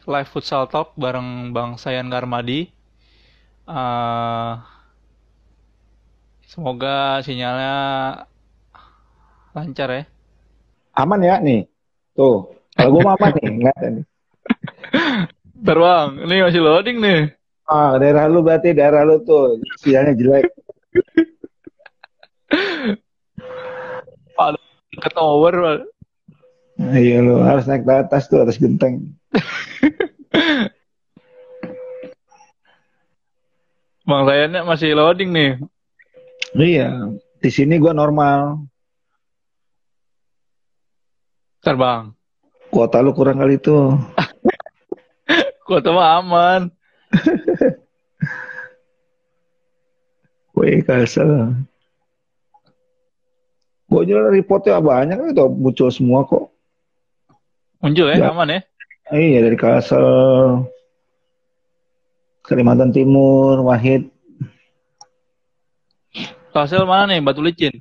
live futsal talk bareng Bang Sayan Garmadi. Eh, Semoga sinyalnya lancar ya. Aman ya nih. Tuh, kalau gue mah aman nih, enggak nih. Bentar Bang, ini masih loading nih. Ah, daerah lu berarti daerah lu tuh sinyalnya jelek. Ada ke tower. Pak. Nah, iya lu harus naik ke atas tuh, atas genteng. Bang Sayannya masih loading nih. Iya, di sini gue normal. Bentar Bang, Kuota lu kurang kali tuh. kuota mah aman. Wih, kasar. Gue juga reportnya banyak itu muncul semua kok. Muncul ya, Ya, aman ya. iya dari Kalsel, Kalimantan Timur, Wahid. Hasil mana nih, Batu Licin?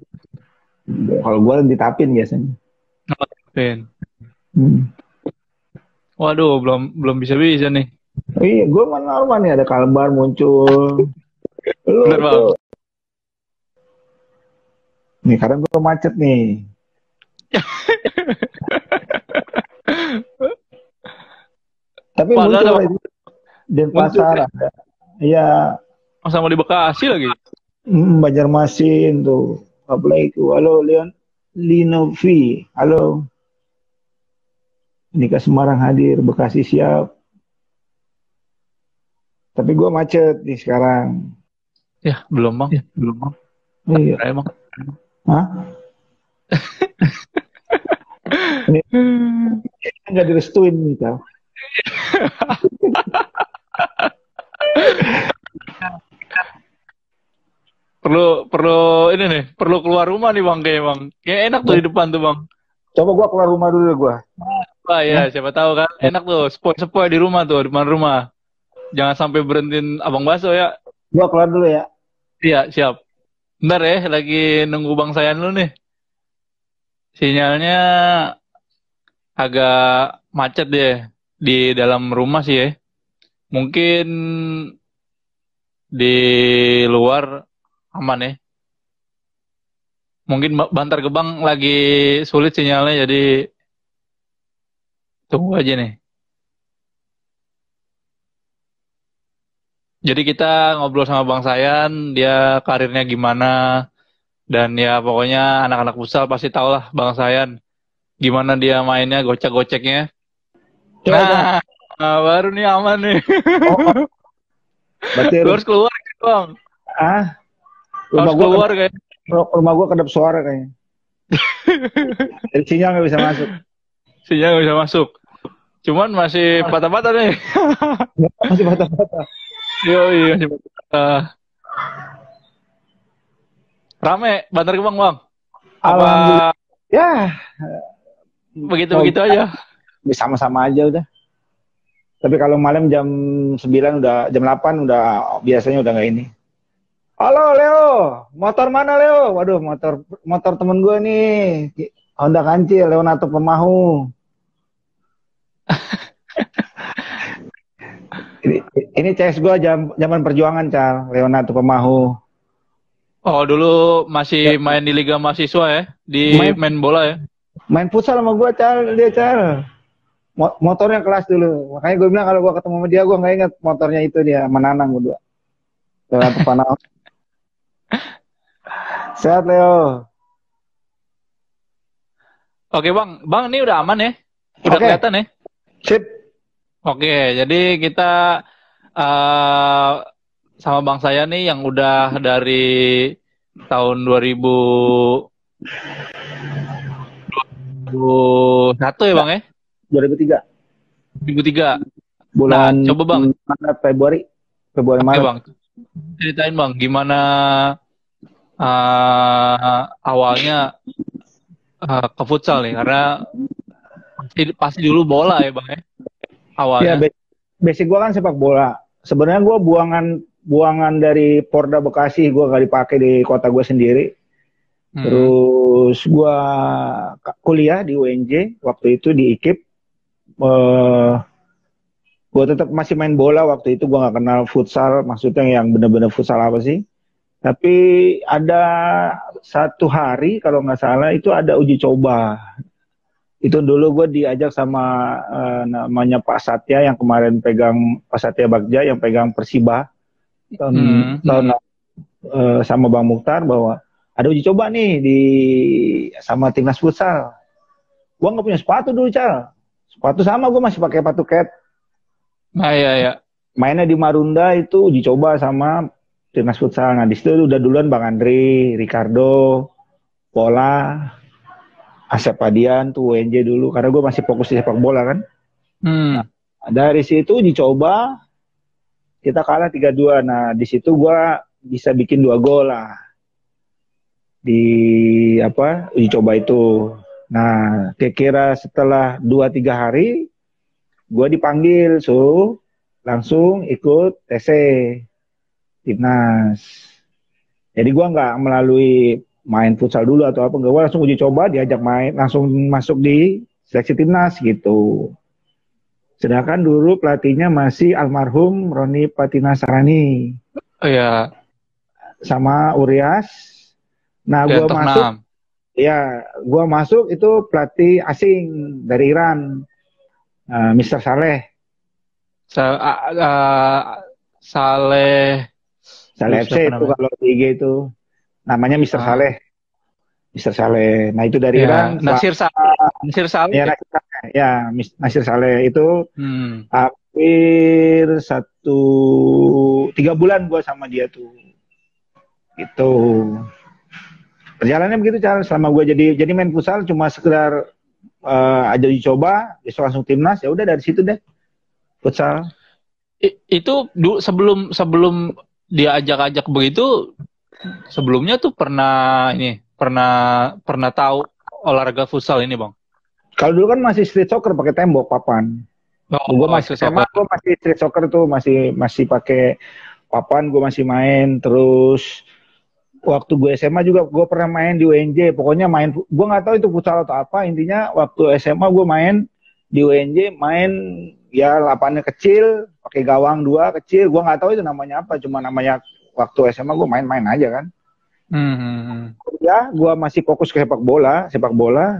Kalau gue ditapin biasanya. Pin. Hmm. Waduh, belum belum bisa-bisa nih. Iya, gue mana normal nih ada Kalbar muncul. Lu Bentar Bang. tuh, nih kadang gue macet nih. Tapi Padahal muncul ada itu muncul Denpasar ya. ada. Iya, Sama di Bekasi lagi. Banjarmasin tuh. Apply itu. Halo Leon Linovi. Halo. Nika Semarang hadir. Bekasi siap. Tapi gue macet nih sekarang. Ya, belum Bang. Belum Bang. Iya. Emang. Hah? Ini nggak direstuin nih kau. Perlu perlu ini nih, perlu keluar rumah nih Bang kayak Bang. Kayak enak tuh di depan tuh Bang. Coba gue keluar rumah dulu gue. Wah ya, Ya. siapa tahu kan. Enak tuh, sepoi-sepoi di rumah tuh, di depan rumah. Jangan sampai berhentiin Abang Baso ya. Gue keluar dulu ya. Iya, siap. Bentar ya, lagi nunggu Bang Sayan dulu nih. Sinyalnya agak macet deh di dalam rumah sih ya. Mungkin di luar aman ya. Mungkin Bantar Gebang lagi sulit sinyalnya jadi tunggu aja nih. Jadi kita ngobrol sama Bang Sayan, dia karirnya gimana, dan ya pokoknya anak-anak futsal pasti tahu lah Bang Sayan, gimana dia mainnya, gocek-goceknya. Coba. Nah, baru nih aman nih. Oh, berarti Lu harus keluar gitu Bang. ah rumah Harus gue keluar kayak. rumah gue kedap suara kayaknya. Jadi sinyal nggak bisa masuk. Sinyal nggak bisa masuk. Cuman masih patah-patah nih. Masih patah-patah. Yoi, masih patah. Rame, Bantar Gebang Bang. Apa Alhamdulillah. Ya, mau begitu-begitu aja? sama-sama aja udah. Tapi kalau malam jam 9 udah jam 8 udah biasanya udah nggak ini. Halo Leo, motor mana Leo? Waduh, motor motor temen gue nih. Honda Kancil, Leonardo Pemahu. Ini, ini CS gue zaman perjuangan, Cal. Leonardo Pemahu. Oh, dulu masih Ya, main di Liga Mahasiswa ya, di main main bola ya. main futsal sama gue, Cal. Dia, Cal. Motornya kelas dulu. Makanya gue bilang kalau gue ketemu sama dia, gue nggak inget motornya itu dia menanang berdua. Leonardo Pemahu. Sehat, Leo. Oke Bang, Bang ini udah aman ya? Udah Oke, kelihatan ya? sip. Oke, jadi kita eh sama Bang saya nih yang udah dari tahun 2001 ya Bang ya? 2003. 2003. Nah, Bulan coba Bang, Maret, Februari. Februari, oke Maret. Bang, ceritain Bang gimana awalnya ke futsal nih, karena pasti dulu bola ya Bang ya, Ya, awalnya. basic gue kan sepak bola. Sebenarnya gue buangan buangan dari Porda Bekasi, gue gak dipakai di kota gue sendiri. Hmm. Terus gue kuliah di UNJ waktu itu di IKIP. Eh, Gue tetap masih main bola waktu itu, gue nggak kenal futsal, maksudnya yang bener-bener futsal apa sih. Tapi ada satu hari kalau nggak salah itu ada uji coba. Itu dulu gue diajak sama namanya Pak Satya yang kemarin pegang, Pak Satya Bagja yang pegang Persiba tahun sama Bang Mukhtar, bahwa ada uji coba nih di sama timnas futsal. Gue nggak punya sepatu dulu, Cal. Sepatu sama gue masih pakai sepatu cat. Nah, iya. Mainnya di Marunda itu uji coba sama timnas futsal. Nah, di situ udah duluan Bang Andri, Ricardo, Pola, Asep Adian tuh WNJ dulu, karena gue masih fokus di sepak bola kan. Nah, dari situ uji coba kita kalah 3-2. Nah, di situ gue bisa bikin 2 gol lah di uji coba itu. Nah, kira-kira setelah 2-3 hari gue dipanggil, langsung ikut TC timnas. Jadi gue nggak melalui main futsal dulu atau apa, gue langsung uji coba, diajak main, langsung masuk di seleksi timnas gitu. Sedangkan dulu pelatihnya masih almarhum Roni Patinasarani. Oh ya. Sama Urias. Nah, gue masuk. Ya, gue masuk itu pelatih asing dari Iran, Mr. Saleh. Saleh FC itu kalau di IG itu namanya Mr. Saleh. Mr. Saleh. Nah, itu dari Iran. Nasir Saleh. Ya, Nasir Saleh itu hampir 3 bulan gue sama dia tuh. Gitu. Perjalanannya begitu, Charles. Selama gue jadi main futsal cuma sekedar aja dicoba, besok langsung timnas, ya udah dari situ deh futsal. Itu sebelum dia ajak-ajak begitu, sebelumnya tuh pernah tahu olahraga futsal ini, Bang? Kalau dulu kan masih street soccer pakai tembok papan. Gue masih gue masih street soccer tuh masih pakai papan, gue masih main. Terus waktu gue SMA juga gue pernah main di UNJ. Pokoknya main, gue nggak tahu itu futsal atau apa. Intinya waktu SMA gue main di UNJ, main ya lapangannya kecil, pakai gawang 2 kecil. Gue nggak tahu itu namanya apa. Cuma namanya waktu SMA gue main-main aja kan. Ya, gue masih fokus ke sepak bola.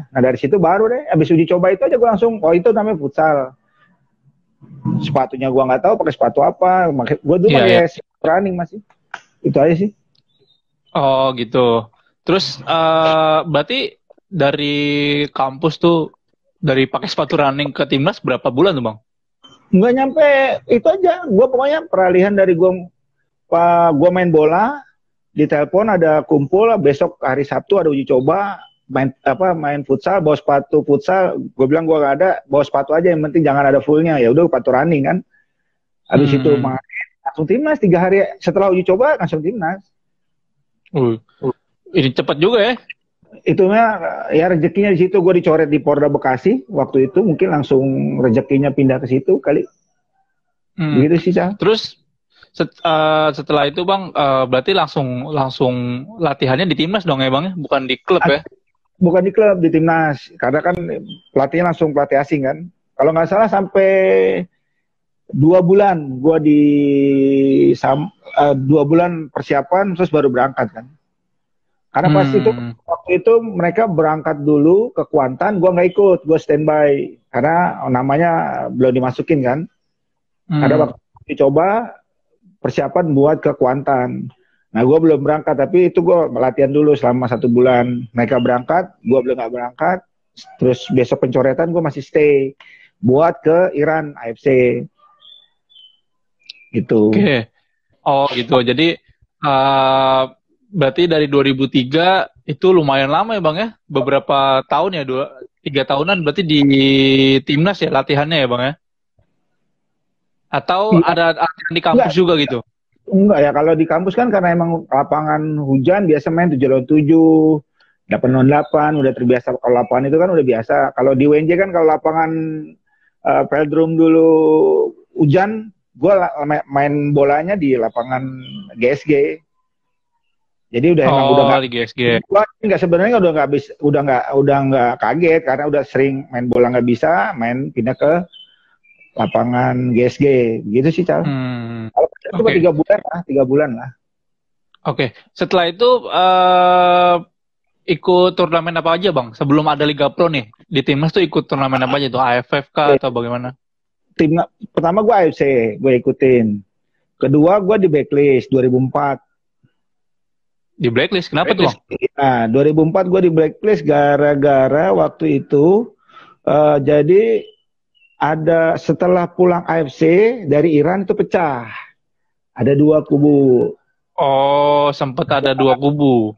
Nah, dari situ baru deh, abis uji coba itu aja gue langsung, oh itu namanya futsal. Sepatunya gue nggak tahu pakai sepatu apa. Gue dulu pakai running masih. Itu aja sih. Oh gitu. Terus berarti dari kampus tuh, dari pakai sepatu running ke timnas berapa bulan tuh, Bang? Nggak nyampe itu aja. Gue pokoknya peralihan dari gue main bola, ditelepon ada kumpul, besok hari Sabtu ada uji coba, main futsal, bawa sepatu futsal. Gue bilang gue nggak ada, bawa sepatu aja, yang penting jangan ada fullnya. Ya udah sepatu running kan. Habis itu main, langsung timnas 3 hari setelah uji coba langsung timnas. Ini cepat juga ya. Itunya ya rezekinya di situ, gue dicoret di Porda Bekasi waktu itu, mungkin langsung rezekinya pindah ke situ kali. Gitu sih, Cah. Terus setelah itu, Bang, berarti langsung latihannya di timnas dong ya, Bang, ya? Bukan di klub ya? Bukan di klub, di timnas. Karena kan pelatihnya langsung pelatih asing kan. Kalau nggak salah sampai 2 bulan gue 2 bulan persiapan terus baru berangkat kan. Karena pas waktu itu mereka berangkat dulu ke Kuantan, gue nggak ikut, gue standby karena namanya belum dimasukin kan. Ada waktu dicoba persiapan buat ke Kuantan. Nah, gue belum berangkat, tapi itu gue latihan dulu selama 1 bulan. Mereka berangkat, gue belum nggak berangkat. Terus besok pencoretan gue masih stay buat ke Iran AFC. Gitu. Oke. Oh gitu. Jadi berarti dari 2003 itu lumayan lama ya, Bang ya? Beberapa tahun ya, 3 tahunan berarti di timnas ya latihannya ya, Bang ya? Atau ada di kampus juga gitu? Enggak ya, kalau di kampus kan karena emang lapangan hujan biasa main 7-7, 8-8, udah terbiasa. Kalau lapangan itu kan udah biasa. Kalau di WNJ kan kalau lapangan Veldrum dulu hujan, gue main bolanya di lapangan GSG. Jadi udah emang udah nggak, gue nggak sebenarnya udah nggak kaget karena udah sering main bola nggak bisa, main pindah ke lapangan GSG gitu sih Cal. Kalau cuma Oke. 3 bulan lah, 3 bulan lah. Oke. Setelah itu ikut turnamen apa aja bang? Sebelum ada Liga Pro nih di timnas tuh ikut turnamen apa aja tuh? AFF kah atau bagaimana? Tim pertama gue AFC, gue ikutin. Kedua gue di blacklist 2004. Di blacklist kenapa tuh bang? Nah, 2004 gue di blacklist gara-gara waktu itu jadi ada setelah pulang AFC dari Iran itu pecah. Ada 2 kubu. Oh, sempat ada 2 kubu.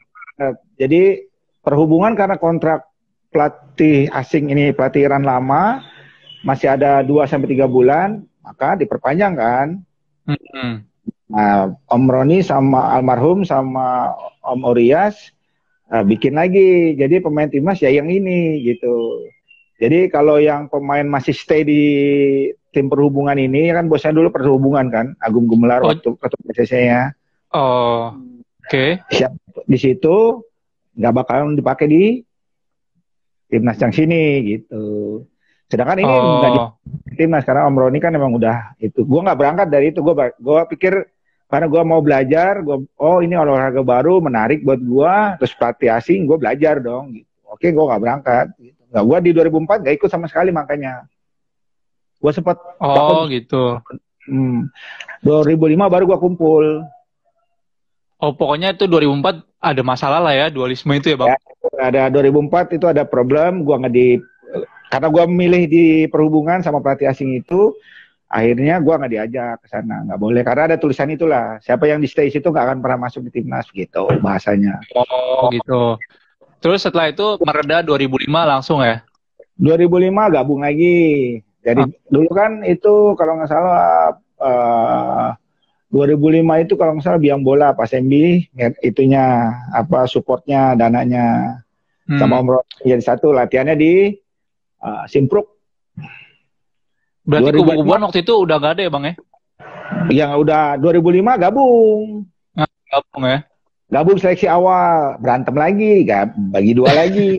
Jadi perhubungan karena kontrak pelatih asing ini, pelatih Iran lama, masih ada 2 sampai 3 bulan, maka diperpanjang kan. Nah, Om Roni sama almarhum sama Om Orias bikin lagi. Jadi pemain timnas ya yang ini gitu. Jadi kalau yang pemain masih stay di tim perhubungan ini, kan bosnya dulu perhubungan kan, Agung Gumelar waktu ketua PSSI-nya. Oh, oke. Di situ nggak bakalan dipakai di timnas yang sini gitu. Sedangkan ini nggak di timnas karena Om Roni kan emang udah itu. Gue nggak berangkat dari itu. Gue pikir karena gue mau belajar, ini olahraga baru menarik buat gue. Terus pelatih asing, gue belajar dong. Gitu. Oke, gue nggak berangkat. Gitu. Nah, gue di 2004 nggak ikut sama sekali makanya. Gue sempat. Gitu. 2005 baru gue kumpul. Oh, pokoknya itu 2004 ada masalah lah ya, dualisme itu ya bang? Ya, ada 2004 itu ada problem. Karena gue milih di perhubungan sama pelatih asing itu, akhirnya gue nggak diajak ke sana, nggak boleh karena ada tulisan itulah, siapa yang di stay situ nggak akan pernah masuk di timnas gitu bahasanya. Oh gitu. Terus setelah itu mereda 2005 langsung ya? 2005 gabung lagi. Jadi dulu kan itu kalau nggak salah 2005 itu kalau nggak salah biang bola Pak Sembi itunya supportnya dananya sama Om Roni jadi satu latihannya di Simpruk. Berarti kubu-kubuan waktu itu udah gak ada ya bang ya? Yang udah 2005 gabung. Gabung ya? Gabung seleksi awal, berantem lagi, bagi 2 lagi.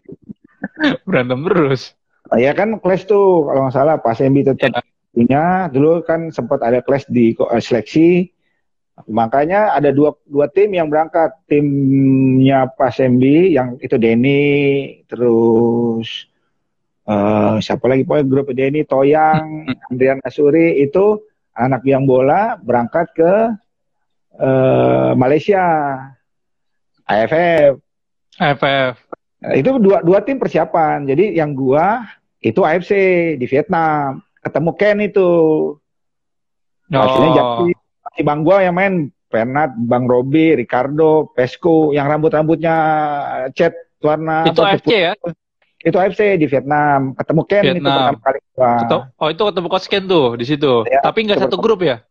Berantem terus. Ya kan kelas tuh kalau nggak salah Pak Sembi tetap punya. Dulu kan sempat ada kelas di seleksi. Makanya ada dua tim yang berangkat. Timnya Pak Sembi yang itu Denny, terus siapa lagi pokoknya grup Denny, Toyang, Andrian Asuri itu anak biang bola berangkat ke Malaysia, AFF. Itu dua tim persiapan. Jadi yang gua itu AFC di Vietnam, ketemu Ken itu. Hasilnya jadi bang gua yang main Pernat, Bang Robi, Ricardo, Pesco, yang rambutnya cat warna itu AFC ya? Itu AFC di Vietnam. Ketemu Ken itu pertama kali gua. Itu ketemu Coach Ken tuh di situ. Ya, tapi nggak satu grup ya?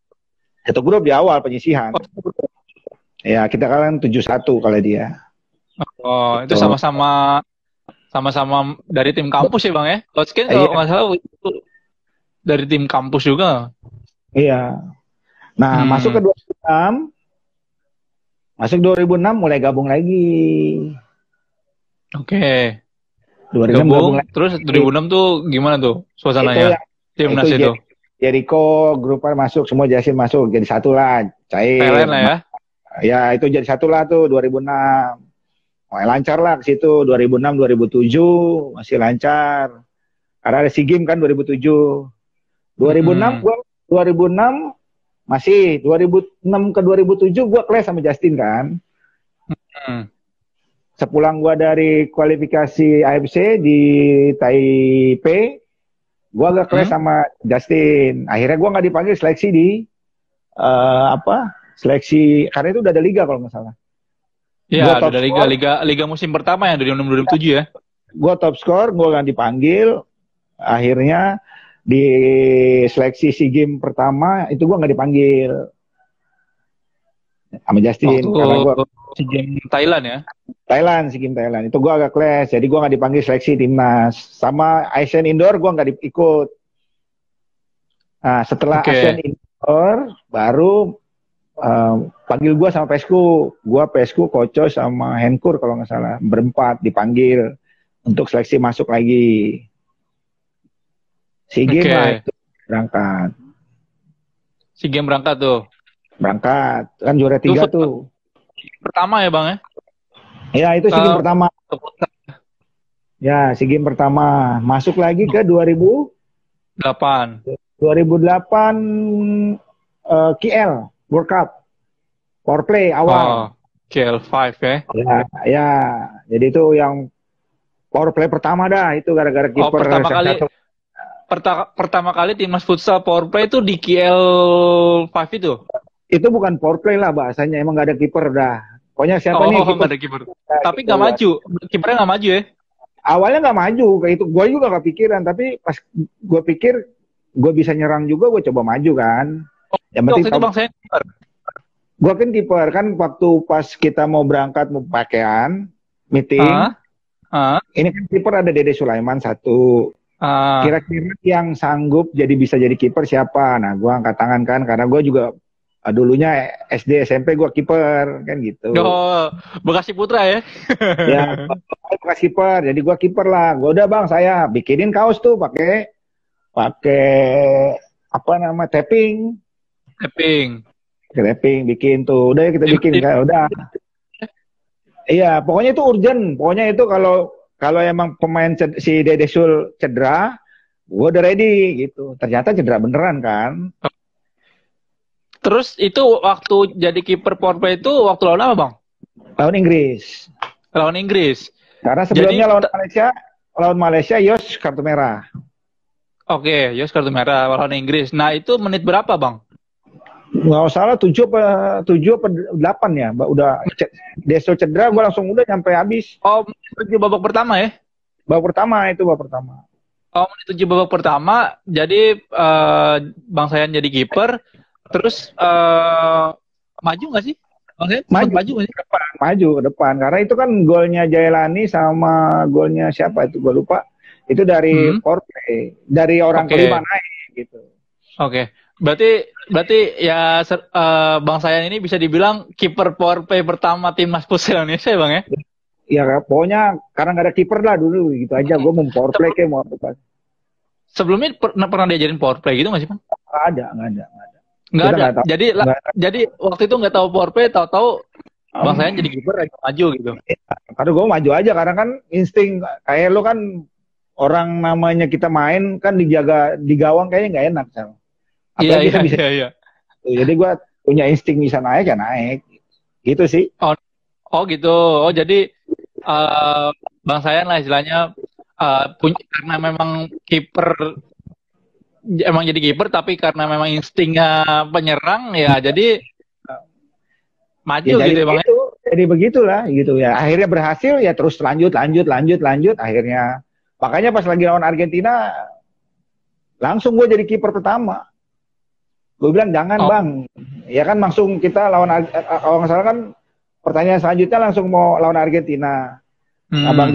Satu grup di awal penyisihan. Ya, kita kalian 7-1 kalau dia. Oh, itu sama-sama dari tim kampus ya bang ya? Coach Ken kalau nggak salah itu dari tim kampus juga. Iya. Nah, masuk ke 2006. Masuk 2006 mulai gabung lagi. Oke. 2006 gabung lagi. Terus 2006 tuh gimana tuh suasananya? Timnas itu. Jericho, grupnya masuk, semua Jasin masuk. Jadi satu lah, cair. PLN lah ya? Ya, itu jadi satu lah tuh 2006. Lancar lah ke situ 2006 2007 masih lancar. Karena ada SEA Games kan 2007. 2006 gua 2006 masih 2006 ke 2007 gua kelas sama Justin kan. Sepulang gua dari kualifikasi AFC di Taipei, gua agak kelas sama Justin. Akhirnya gua nggak dipanggil seleksi di seleksi karena itu udah ada liga kalau nggak salah. Iya, ada liga musim pertama ya dari 2007 ya. Gue top score, gue nggak dipanggil. Akhirnya di seleksi SEA Games pertama itu gue nggak dipanggil sama Justin. Karena gue SEA Games Thailand ya. SEA Games Thailand. Itu gue agak clash, jadi gue nggak dipanggil seleksi timnas. Sama Asian Indoor gue nggak ikut. Nah setelah Asian Indoor baru panggil gue sama Pesku, Koco sama Henkur kalau nggak salah, berempat dipanggil untuk seleksi masuk lagi SEA Games lah itu. berangkat. SEA Games berangkat tuh. Berangkat. Kan juara 3 tuh. Pertama ya Bang ya? Ya, itu SEA Games pertama. Ya, SEA Games pertama. Masuk lagi ke 2008 KL World Cup. Power play awal. KL5 ya. Ya. Jadi itu yang power play pertama dah, itu gara-gara kiper pertama kali timnas futsal power play itu di KL5 itu. Itu bukan power play lah bahasanya, emang gak ada kiper dah. Pokoknya siapa nih kiper? Gak ada kiper. Tapi nggak maju, kipernya nggak maju ya? Awalnya nggak maju, kayak itu. Gue juga gak pikiran, tapi pas gue pikir gue bisa nyerang juga, gue coba maju kan. Yang penting itu Bang saya kiper. Gue kan kiper kan, waktu pas kita mau berangkat mau pakaian meeting. Ini kan kiper ada Dede Sulaiman satu. Kira-kira yang sanggup bisa jadi kiper siapa? Nah, gue angkat tangan kan, karena gue juga dulunya SD SMP gue kiper kan gitu. Bekasi Putra ya? Ya, bekas kiper. Jadi gue kiper lah. Gue udah Bang, saya bikinin kaos tuh pakai apa nama tapping. Tapping bikin tuh. Udah kita bikin kayak udah. Iya, pokoknya itu urgent. Pokoknya itu kalau emang pemain si Dede Sul cedera, gue udah ready gitu. Ternyata cedera beneran kan. Terus itu waktu jadi kiper power play itu waktu lawan apa Bang? Lawan Inggris. Karena sebelumnya lawan Malaysia Yos kartu merah. Oke, Yos kartu merah lawan Inggris. Nah itu menit berapa Bang? Nggak salah 7 apa 8 ya. Udah Deso cedera, gue langsung udah nyampe habis. Menit babak pertama ya? Babak pertama. Menit 7 babak pertama. Jadi Bang Sayan jadi kiper. Terus maju nggak sih? Maju ke depan. Karena itu kan golnya Jailani sama golnya siapa itu gue lupa. Itu dari power play, dari orang kelima naik gitu. Oke. Berarti ya Bang Sayan ini bisa dibilang kiper power play pertama timnas futsal Indonesia ya Bang ya? Ya pokoknya karena nggak ada kiper lah dulu gitu aja. Gue mau power play kayak mau apa. Sebelumnya pernah diajarin power play gitu nggak sih Bang? Nggak ada. Jadi waktu itu nggak tahu power play, tahu-tahu Bang Sayan jadi kiper aja maju gitu. Karena gue maju aja karena kan insting kayak lo kan orang namanya kita main kan dijaga di gawang kayaknya nggak enak sama. Iya. Jadi gue punya insting bisa naik ya naik. Gitu sih. Oh gitu. Oh jadi Bang Sayan lah istilahnya karena memang kiper emang jadi kiper tapi karena memang instingnya penyerang ya jadi maju ya, gitu ya Bang. Jadi begitulah gitu ya. Akhirnya berhasil ya terus lanjut akhirnya. Makanya pas lagi lawan Argentina langsung gue jadi kiper pertama. Gue bilang jangan Bang. Ya kan langsung kita lawan kalau nggak salah kan pertanyaan selanjutnya langsung mau lawan Argentina. Nah, Bang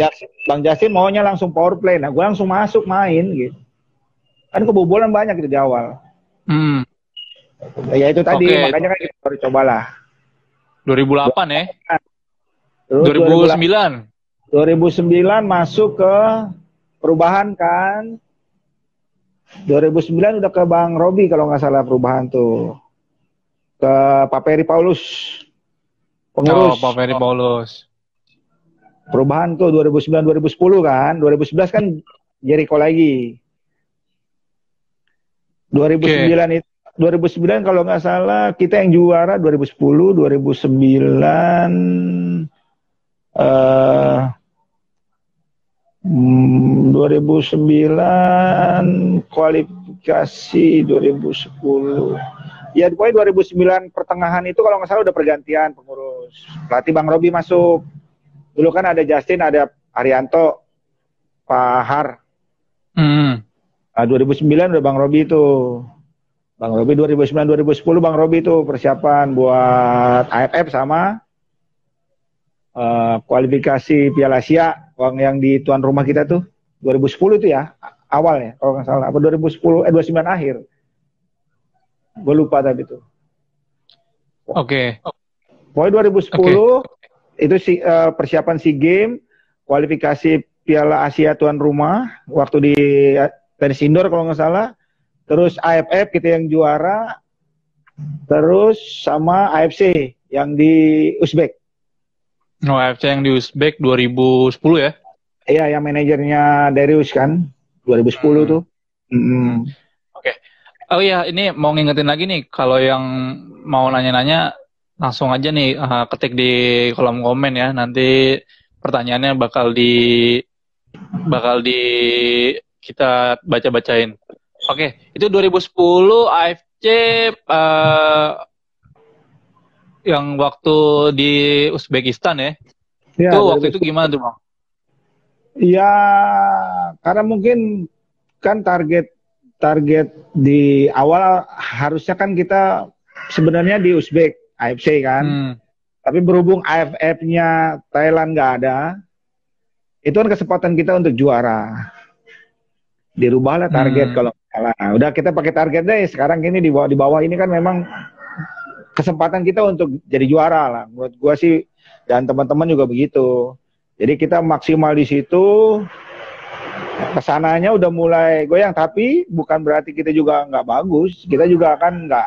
Jasin maunya langsung power play. Nah, gue langsung masuk main gitu. Kan kebobolan banyak gitu di awal. Ya itu tadi, makanya kan kita baru cobalah. 2008 ya? Terus 2009 masuk ke perubahan kan. 2009 udah ke Bang Robi kalau nggak salah perubahan tuh. Ke Pak Peri Paulus. Pengurus. Pak Peri Paulus. Perubahan tuh 2009-2010 kan. 2011 kan Jericho lagi. 2009 itu 2009 kalau nggak salah kita yang juara 2010, 2009 kualifikasi 2010. Ya pokoknya 2009 pertengahan itu kalau nggak salah udah pergantian pengurus. Pelatih Bang Robi masuk. Dulu kan ada Justin, ada Arianto, Pak Har. 2009 udah Bang Robi itu. Bang Robi 2009-2010 Bang Robi itu persiapan buat AFF sama kualifikasi Piala Asia yang di tuan rumah kita tuh 2010 itu ya awalnya kalau nggak salah apa 2010 29 akhir. Gue lupa tadi tuh. Pokoknya 2010 itu persiapan SEA Games, kualifikasi Piala Asia tuan rumah waktu di tenis indoor kalau nggak salah. terus AFF kita yang juara, terus sama AFC yang di Uzbek. Oh, AFC yang di Uzbek 2010 ya? Iya, yang manajernya Darius kan, 2010 tuh. Oke. Oh iya, ini mau ngingetin lagi nih, kalau yang mau nanya-nanya langsung aja nih ketik di kolom komen ya. Nanti pertanyaannya bakal di kita baca-bacain. Oke, itu 2010 AFC yang waktu di Uzbekistan ya. Ya, Itu waktu itu gimana tuh, Bang? ya, karena mungkin kan target di awal harusnya kan kita sebenarnya di Uzbek AFC kan. Tapi berhubung AFF-nya Thailand nggak ada, itu kan kesempatan kita untuk juara. Dirubahlah target kalau salah. Udah kita pakai target deh. Sekarang ini di bawah ini kan memang kesempatan kita untuk jadi juara lah. Menurut gua sih dan teman-teman juga begitu. Jadi kita maksimal di situ. Kesananya udah mulai goyang, tapi bukan berarti kita juga nggak bagus. Kita juga kan nggak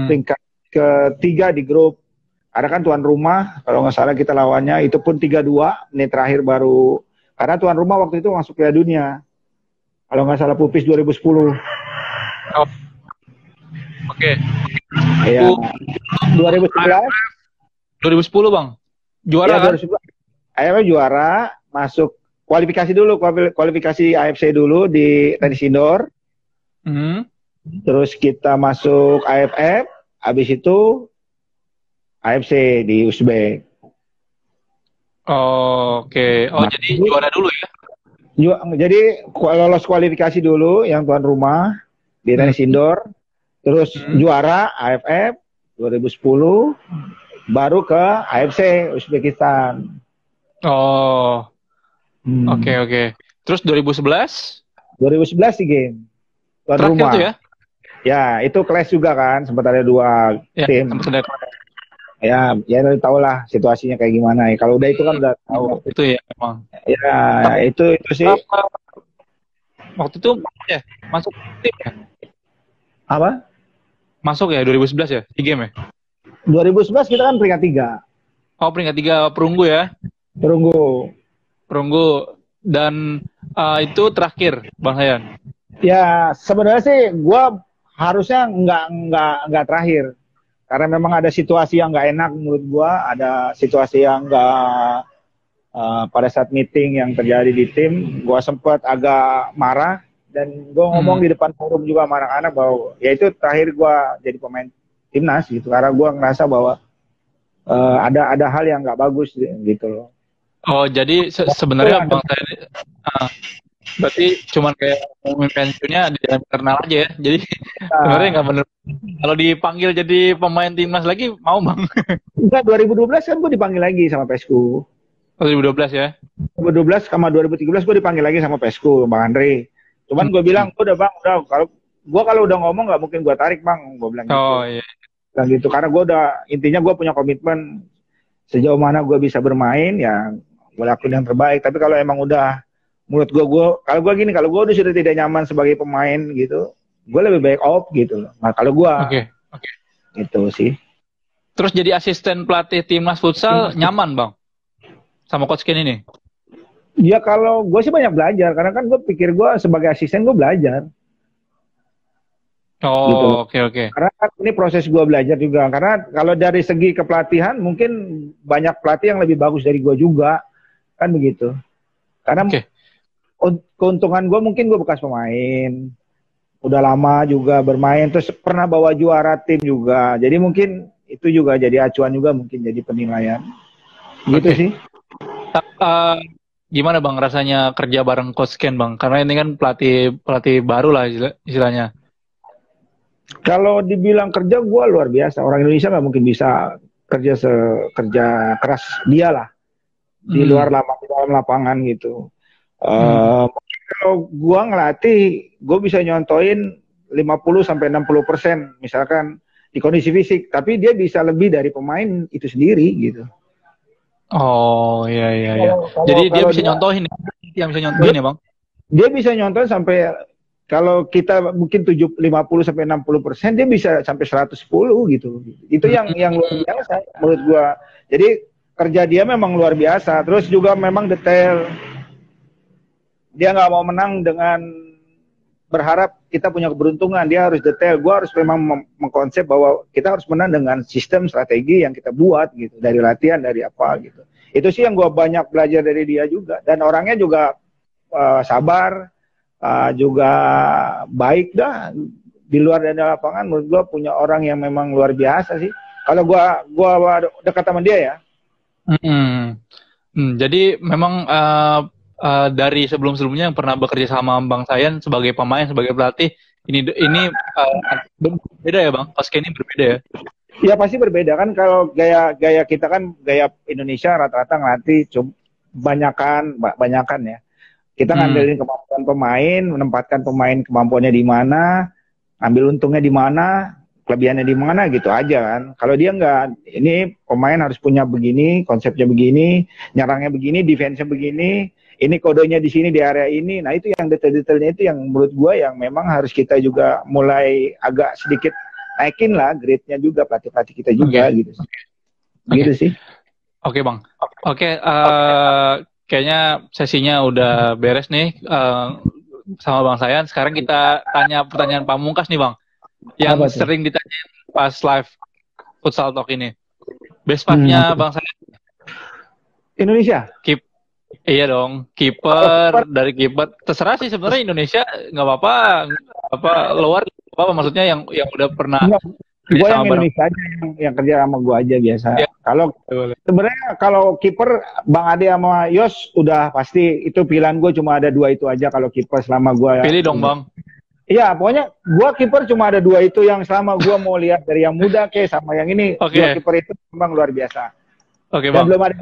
tingkat ketiga di grup. Ada kan tuan rumah, kalau nggak salah kita lawannya itu pun 3-2 menit terakhir baru. Karena tuan rumah waktu itu masuk Piala Dunia. Kalau nggak salah Pupis 2010. Oh. Oke. Iya. 2011. 2010 Bang. Juara ya, 2011. Akhirnya juara, masuk kualifikasi dulu, kualifikasi AFC dulu di tenis indoor. Terus kita masuk AFF, habis itu AFC di Uzbek. Oke. Oh, jadi juara dulu ya? Jadi lolos kualifikasi dulu yang tuan rumah di tenis indoor. Terus juara AFF 2010, baru ke AFC Uzbekistan. Oh. Oke. Terus 2011? 2011 sih game. Tuan terakhir rumah. Tuh ya? Ya, itu kelas juga kan, sempat ada 2 tim. Ya tahu lah situasinya kayak gimana ya. Kalau udah itu kan udah tahu. Itu ya emang. Ya, itu sih. Waktu itu ya masuk tim ya? Apa? Masuk ya 2011 ya di game ya? 2011 kita kan peringkat 3. Oh, peringkat 3 perunggu ya? Perunggu dan itu terakhir Bang Hayan. Ya sebenarnya sih gue harusnya nggak terakhir karena memang ada situasi yang nggak enak menurut gue, ada situasi yang nggak pada saat meeting yang terjadi di tim, gue sempat agak marah dan gue ngomong di depan forum juga sama anak-anak bahwa ya itu terakhir gue jadi pemain timnas gitu karena gue ngerasa bahwa ada hal yang nggak bagus gitu loh. Oh, jadi sebenarnya Bang Hayan berarti cuman kayak ngomongin pensiunnya di dalam internal aja ya. Jadi sebenarnya nggak bener. Kalau dipanggil jadi pemain timnas lagi mau Bang? Enggak, 2012 kan gue dipanggil lagi sama Pesku. 2012 ya? 2012 sama 2013 gue dipanggil lagi sama Pesku, Bang Andre. Cuman gue bilang, udah Bang, kalau udah ngomong nggak mungkin gue tarik Bang, gue bilang gitu. Oh iya. Dan gitu, karena gue intinya gue punya komitmen sejauh mana gue bisa bermain ya gue lakuin yang terbaik. Tapi kalau emang udah menurut kalau gue udah sudah tidak nyaman sebagai pemain gitu, gue lebih baik off gitu loh. Nah kalau gue, itu sih. Terus jadi asisten pelatih timnas futsal nyaman Bang sama Coach Ken ini? Ya kalau gue sih banyak belajar karena kan gue pikir gue sebagai asisten gue belajar. Oh gitu. Oke. Karena ini proses gue belajar juga. Karena kalau dari segi kepelatihan mungkin banyak pelatih yang lebih bagus dari gue juga. Kan begitu. Karena keuntungan gue mungkin gue bekas pemain. Udah lama juga bermain. Terus pernah bawa juara tim juga. Jadi mungkin itu juga jadi acuan juga mungkin jadi penilaian. Gitu sih. Gimana Bang rasanya kerja bareng Coach Ken Bang? Karena ini kan pelatih baru lah istilahnya. Kalau dibilang kerja gue luar biasa. Orang Indonesia nggak mungkin bisa kerja keras dia lah. Di luar dalam lapangan gitu. Kalau gue ngelatih, gue bisa nyontoin 50-60% misalkan di kondisi fisik, tapi dia bisa lebih dari pemain itu sendiri gitu. Oh iya. Jadi dia bisa nyontohin ya Bang? Dia bisa nyontohin sampai Kalau kita mungkin 50 sampai 60%, dia bisa sampai 110 gitu. Itu yang luar biasa menurut gua. Jadi kerja dia memang luar biasa. Terus juga memang detail. Dia nggak mau menang dengan berharap kita punya keberuntungan. Dia harus detail. Gua harus memang mengkonsep bahwa kita harus menang dengan sistem strategi yang kita buat gitu, dari latihan, dari apa gitu. Itu sih yang gua banyak belajar dari dia juga. Dan orangnya juga sabar. Juga baik dah. Di luar dan dalam lapangan menurut gua punya orang yang memang luar biasa sih. Kalau gua dekat sama dia ya. Jadi memang dari sebelum-sebelumnya yang pernah bekerja sama Bang Sayan sebagai pemain, sebagai pelatih, ini berbeda ya Bang? Pas ini berbeda ya? Ya pasti berbeda kan. Kalau gaya kita kan gaya Indonesia rata-rata ngelatih banyakan ya. Kita ngandelin kemampuan pemain, menempatkan pemain kemampuannya di mana, ambil untungnya di mana, kelebihannya di mana gitu aja kan. Kalau dia enggak, ini pemain harus punya begini, konsepnya begini, nyerangnya begini, defense-nya begini, ini kodenya di sini di area ini. Nah, itu yang detail-detailnya itu yang menurut gua yang memang harus kita juga mulai agak sedikit naikin lah grade-nya juga, pelatih-pelatih kita juga gitu. Gitu sih. Oke, Bang. Oke, kayaknya sesinya udah beres nih sama Bang Sayan. Sekarang kita tanya pertanyaan pamungkas nih Bang, yang sering ditanyain pas live futsal talk ini. Best 5-nya Bang Sayan. Indonesia. Iya dong, kiper dari kiper. Terserah sih sebenarnya Indonesia nggak apa-apa, luar apa maksudnya yang udah pernah. Gue yang Indonesia aja yang kerja sama gue aja biasa. Ya. Kalau sebenarnya kalau kiper Bang Ade sama Yos udah pasti itu pilihan gue, cuma ada 2 itu aja kalau kiper selama gue. Pilih dong Bang. Iya, pokoknya gue kiper cuma ada 2 itu yang selama gue mau lihat dari yang muda sama yang ini. Dua kiper itu memang luar biasa. Oke Bang. Dan belum ada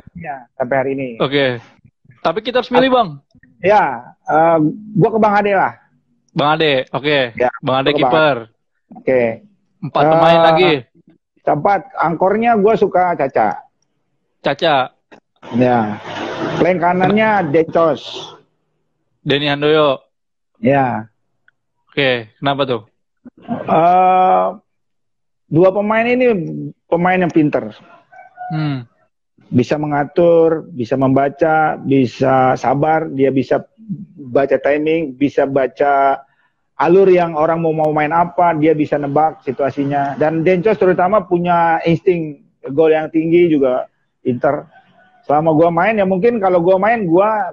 sampai hari ini. Oke. Tapi kita harus pilih Bang. Ya, gue ke Bang Ade lah. Bang Ade, oke. Ya, Bang Ade kiper. Oke. 4 pemain lagi. 4. Angkornya gue suka Caca. Ya. Flank kanannya Dencos. Denny Handoyo. Ya. Oke, kenapa tuh? 2 pemain ini pemain yang pinter. Bisa mengatur, bisa membaca, bisa sabar, dia bisa baca timing, bisa baca alur yang orang mau main apa, dia bisa nebak situasinya. Dan Dencos terutama punya insting gol yang tinggi juga, pinter. Selama gua main ya mungkin kalau gua main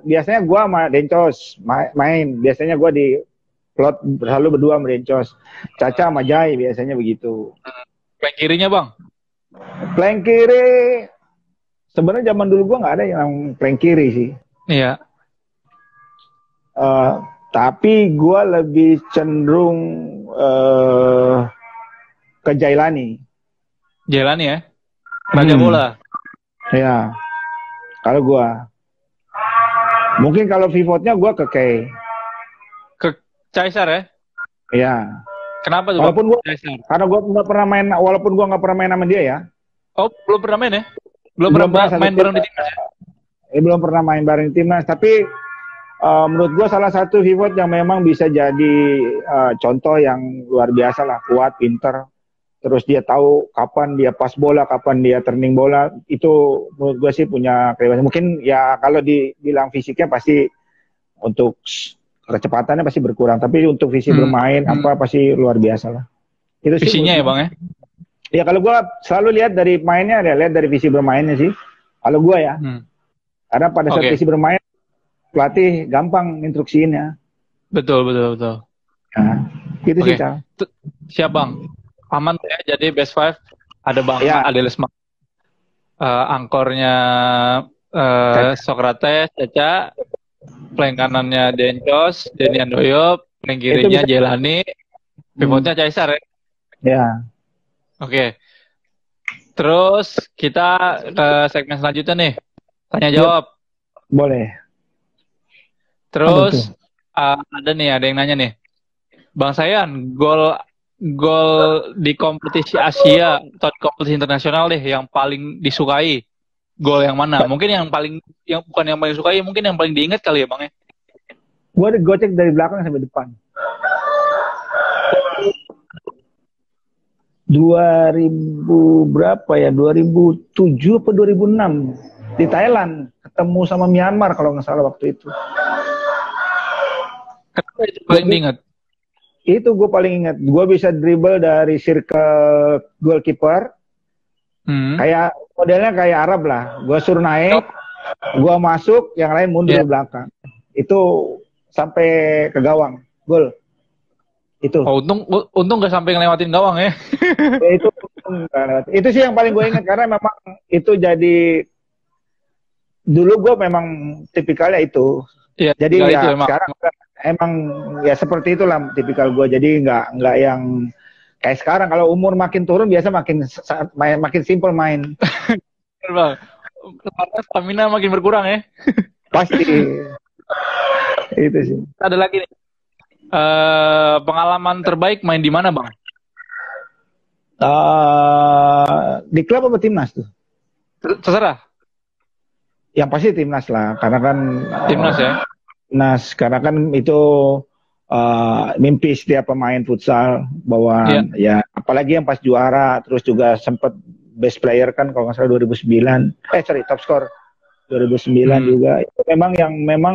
biasanya gua sama Dencos main. Biasanya gua di plot selalu berdua sama Dencos. Caca sama Jai biasanya begitu. Flank kirinya Bang? Flank kiri sebenarnya zaman dulu gua nggak ada yang flank kiri sih. Iya. Tapi gue lebih cenderung ke Jailani. Jailani ya? Raja bola? Ya. Kalau gue. Mungkin kalau pivotnya gue ke Kay. Ke Caesar ya? Iya. Kenapa tuh? Walaupun gue, karena gue nggak pernah main, walaupun gue nggak pernah main sama dia ya. Oh, belum pernah main ya? Belum pernah main bareng di timnas ya? Belum pernah main bareng di timnas, tapi menurut gue salah satu pivot yang memang bisa jadi contoh yang luar biasa lah, kuat, pinter, terus dia tahu kapan dia pas bola, kapan dia turning bola, itu menurut gue sih punya kehebatannya. Mungkin ya kalau dibilang fisiknya pasti untuk kecepatannya pasti berkurang, tapi untuk visi bermain pasti luar biasa lah. Itu visinya ya Bang ya? Ya kalau gue selalu lihat dari mainnya, lihat dari visi bermainnya sih. Kalau gue ya, karena pada saat visi bermain pelatih gampang instruksiinnya. Betul. Nah, gitu sih, Cal. Siap Bang. Aman ya, jadi best 5 ada Bang Adeles angkornya Socrates, Caca, flank kanannya Dencos, Denny Handoyo, flank kirinya Jailani, pivotnya Caesar ya. Ya. Oke. Terus kita ke segmen selanjutnya nih. Tanya jawab. Boleh. Terus ada yang nanya nih, Bang Sayan, gol di kompetisi Asia atau kompetisi internasional deh yang paling disukai, gol yang mana? Mungkin yang bukan yang paling disukai, mungkin yang paling diingat kali ya Bang ya? Gue digocek dari belakang sampai depan. 2000 berapa ya? 2007 atau 2006 di Thailand ketemu sama Myanmar kalau nggak salah waktu itu. Kenapa itu paling diingat? Itu gue paling ingat. Gue bisa dribble dari circle goalkeeper. Kayak modelnya kayak Arab lah. Gue suruh naik, gue masuk, yang lain mundur di belakang. Itu sampai ke gawang, gol. Itu. Oh, untung gak sampai ngelewatin gawang ya. Itu sih yang paling gue ingat karena memang itu jadi dulu gue memang tipikalnya itu. Ya, jadi ya sekarang emang ya seperti itulah tipikal gue. Jadi nggak yang kayak sekarang. Kalau umur makin turun biasa makin simple main. Bang, stamina makin berkurang ya. Pasti. Itu sih. Ada lagi nih. Pengalaman terbaik main di mana, Bang? Di klub apa timnas tuh? Terserah. Yang pasti timnas lah, karena kan timnas ya. Timnas, karena kan itu mimpi setiap pemain futsal bahwa ya apalagi yang pas juara, terus juga sempat best player kan kalau nggak salah 2009. Top score 2009 juga. Itu memang yang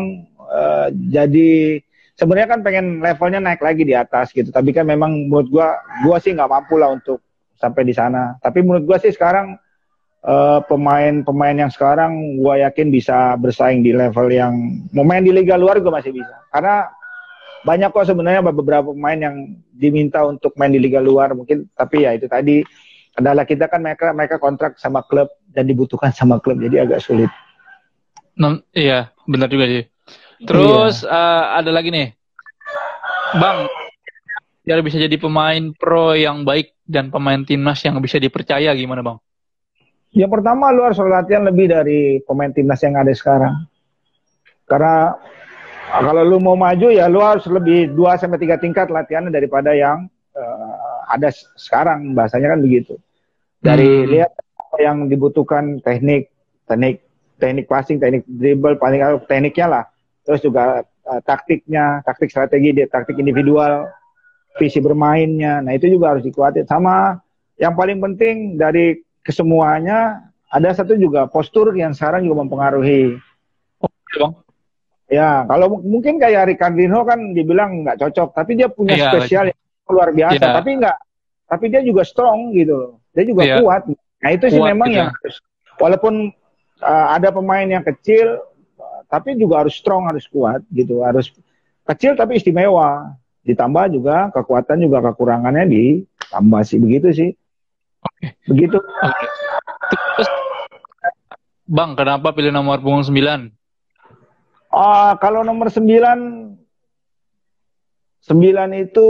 jadi sebenarnya kan pengen levelnya naik lagi di atas gitu. Tapi kan memang menurut gua sih nggak mampu lah untuk sampai di sana. Tapi menurut gua sih sekarang pemain-pemain yang sekarang gua yakin bisa bersaing di level yang mau main di liga luar gua masih bisa. Karena banyak kok sebenarnya beberapa pemain yang diminta untuk main di liga luar mungkin, tapi ya itu tadi kendala kita kan mereka kontrak sama klub dan dibutuhkan sama klub, jadi agak sulit. Iya, benar juga sih. Terus ada lagi nih, Bang, biar bisa jadi pemain pro yang baik dan pemain timnas yang bisa dipercaya gimana, Bang? Yang pertama lu harus latihan lebih dari pemain timnas yang ada sekarang. Karena kalau lu mau maju ya lu harus lebih 2-3 tingkat latihannya daripada yang ada sekarang, bahasanya kan begitu. Dari lihat apa yang dibutuhkan, teknik passing, teknik dribble, paling tekniknya lah. Terus juga taktiknya, taktik strategi, taktik individual, visi bermainnya. Nah itu juga harus dikuatin. Sama yang paling penting dari kesemuanya ada satu juga postur yang sekarang juga mempengaruhi. Oke, Bang. Ya, kalau mungkin kayak Ricardinho kan dibilang nggak cocok, tapi dia punya spesial yang luar biasa. Tapi dia juga strong gitu, dia juga kuat. Nah itu sih memang yang harus, walaupun ada pemain yang kecil, tapi juga harus strong, harus kuat gitu, harus kecil tapi istimewa. Ditambah juga kekuatan juga kekurangannya ditambah sih, begitu sih. Begitu. Terus, Bang, kenapa pilih nomor punggung 9? Kalau nomor 9 itu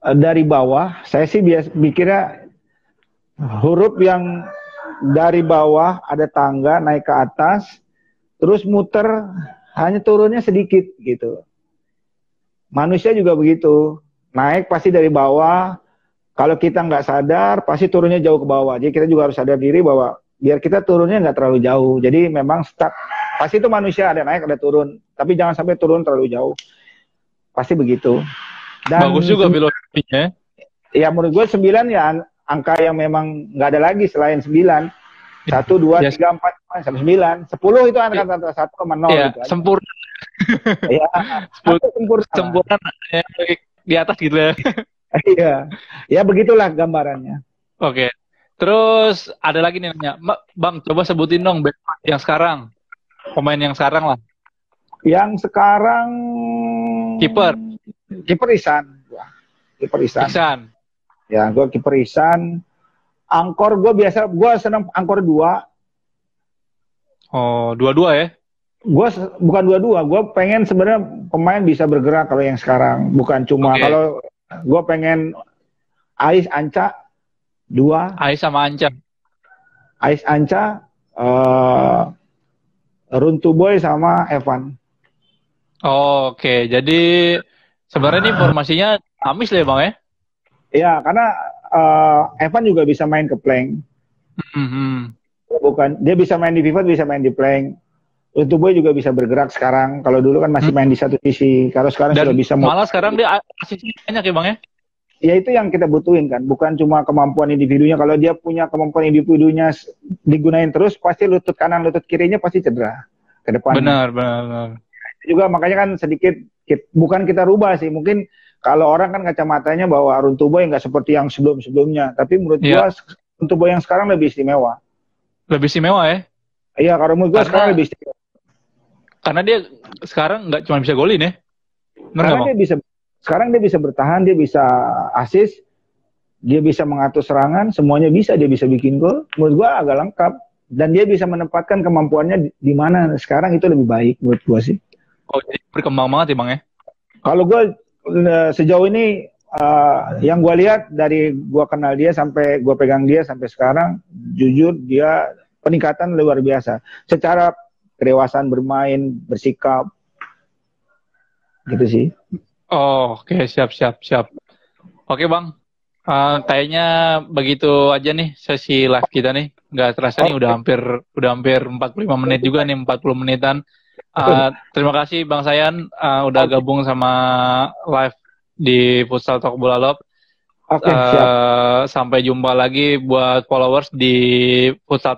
dari bawah, saya sih pikirnya huruf yang dari bawah ada tangga naik ke atas, terus muter, hanya turunnya sedikit gitu. Manusia juga begitu, naik pasti dari bawah. Kalau kita nggak sadar, pasti turunnya jauh ke bawah. Jadi kita juga harus sadar diri bahwa biar kita turunnya nggak terlalu jauh. Jadi memang pasti itu manusia ada naik ada turun. Tapi jangan sampai turun terlalu jauh. Pasti begitu. Dan bagus juga filosofinya. Ya menurut gue 9 ya angka yang memang nggak ada lagi selain 9. 1, 2, 3, 4, 5, 9. 10 itu angka 1,0. Iya, gitu sempurna. Iya, sempurna di atas gitu ya. Iya, ya begitulah gambarannya. Oke, terus ada lagi nih nanya, Bang, coba sebutin dong yang sekarang, pemain yang sekarang lah. Yang sekarang kiper Ihsan. Ya, gue kiper Ihsan. Angkor gue senang angkor 2. Oh, 2-2 ya? Gue bukan 2-2, gue pengen sebenarnya pemain bisa bergerak kalau yang sekarang, bukan cuma kalau gue pengen Ais Anca 2. Ais sama Anca. Ais Anca, Runtu Boy sama Evan. Oke, jadi sebenarnya ini informasinya amis lah ya Bang ya? Iya, karena Evan juga bisa main ke plank. Bukan, dia bisa main di pivot, bisa main di plank. Runtu Boy juga bisa bergerak sekarang. Kalau dulu kan masih main di satu sisi. Kalau sekarang sudah bisa. Malah sekarang dia asisnya banyak ya Bang ya? ya itu yang kita butuhin kan, bukan cuma kemampuan individunya. Kalau dia punya kemampuan individunya digunain terus, pasti lutut kanan, lutut kirinya pasti cedera ke depannya. Benar, benar. Juga makanya kan sedikit, bukan kita rubah sih, mungkin kalau orang kan kacamatanya bahwa Arun Tuboy nggak seperti yang sebelum-sebelumnya, tapi menurut Iya, gua Arun Tuboy yang sekarang lebih istimewa. lebih istimewa ya. Iya, kalau menurut gua sekarang lebih istimewa. Karena dia sekarang nggak cuma bisa golin ya. Benar Karena nggak, Bang? dia bisa, sekarang dia bisa bertahan, dia bisa assist, dia bisa mengatur serangan, semuanya bisa, dia bisa bikin gol. Menurut gua agak lengkap, dan dia bisa menempatkan kemampuannya di mana sekarang itu lebih baik menurut gua sih. Oh, jadi berkembang banget ya, Bang ya. Kalau gua sejauh ini yang gua lihat dari gua kenal dia sampai gua pegang dia sampai sekarang, jujur dia peningkatan luar biasa. Secara kedewasaan bermain, bersikap, gitu sih. Oh, oke, siap, siap, siap. Oke, Bang. Kayaknya begitu aja nih sesi live kita nih. Nggak terasa nih udah hampir 45 menit juga nih, 40 menitan. Terima kasih Bang Sayan udah gabung sama live di Futsal Talk Bola Lob. Oke, siap. Sampai jumpa lagi buat followers di Futsal